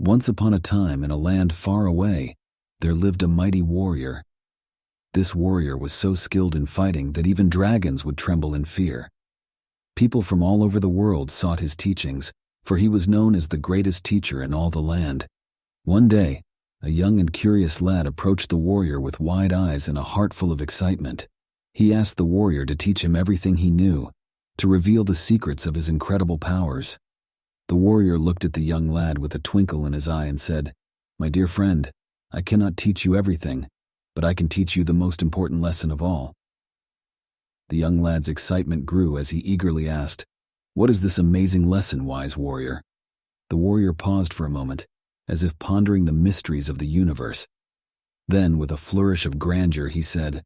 Once upon a time, in a land far away, there lived a mighty warrior. This warrior was so skilled in fighting that even dragons would tremble in fear. People from all over the world sought his teachings, for he was known as the greatest teacher in all the land. One day, a young and curious lad approached the warrior with wide eyes and a heart full of excitement. He asked the warrior to teach him everything he knew, to reveal the secrets of his incredible powers. The warrior looked at the young lad with a twinkle in his eye and said, "My dear friend, I cannot teach you everything, but I can teach you the most important lesson of all." The young lad's excitement grew as he eagerly asked, "What is this amazing lesson, wise warrior?" The warrior paused for a moment, as if pondering the mysteries of the universe. Then, with a flourish of grandeur, he said,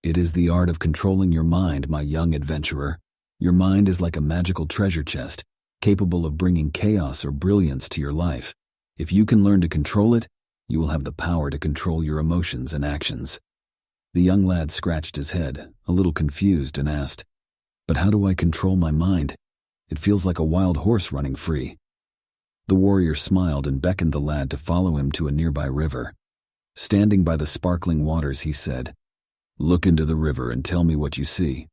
"It is the art of controlling your mind, my young adventurer. Your mind is like a magical treasure chest, capable of bringing chaos or brilliance to your life. If you can learn to control it, you will have the power to control your emotions and actions." The young lad scratched his head, a little confused, and asked, "But how do I control my mind? It feels like a wild horse running free." The warrior smiled and beckoned the lad to follow him to a nearby river. Standing by the sparkling waters, he said, "Look into the river and tell me what you see."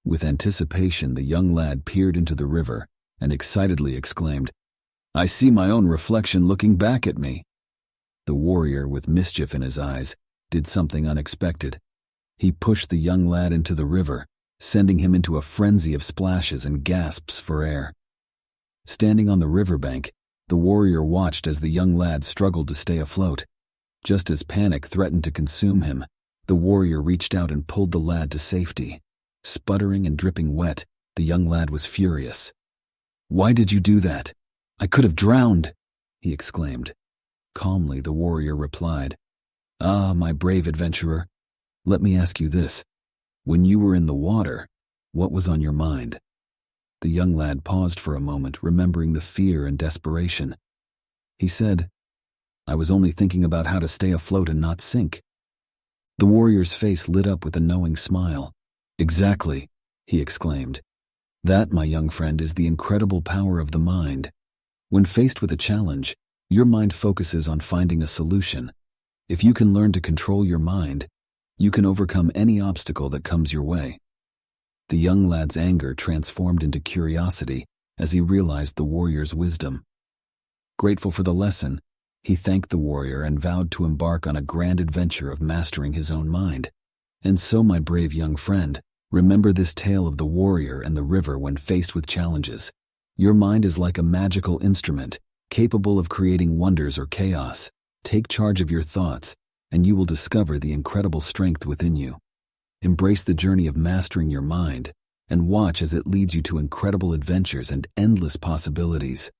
With anticipation, the young lad peered into the river and excitedly exclaimed, "I see my own reflection looking back at me." The warrior, with mischief in his eyes, did something unexpected. He pushed the young lad into the river, sending him into a frenzy of splashes and gasps for air. Standing on the riverbank, the warrior watched as the young lad struggled to stay afloat. Just as panic threatened to consume him, the warrior reached out and pulled the lad to safety. Sputtering and dripping wet, the young lad was furious. "Why did you do that? I could have drowned," he exclaimed. Calmly, the warrior replied, "Ah, my brave adventurer, let me ask you this. When you were in the water, what was on your mind?" The young lad paused for a moment, remembering the fear and desperation. He said, "I was only thinking about how to stay afloat and not sink." The warrior's face lit up with a knowing smile. "Exactly," he exclaimed. "That, my young friend, is the incredible power of the mind. When faced with a challenge, your mind focuses on finding a solution. If you can learn to control your mind, you can overcome any obstacle that comes your way." The young lad's anger transformed into curiosity as he realized the warrior's wisdom. Grateful for the lesson, he thanked the warrior and vowed to embark on a grand adventure of mastering his own mind. And so, my brave young friend, remember this tale of the warrior and the river when faced with challenges. Your mind is like a magical instrument, capable of creating wonders or chaos. Take charge of your thoughts, and you will discover the incredible strength within you. Embrace the journey of mastering your mind, and watch as it leads you to incredible adventures and endless possibilities.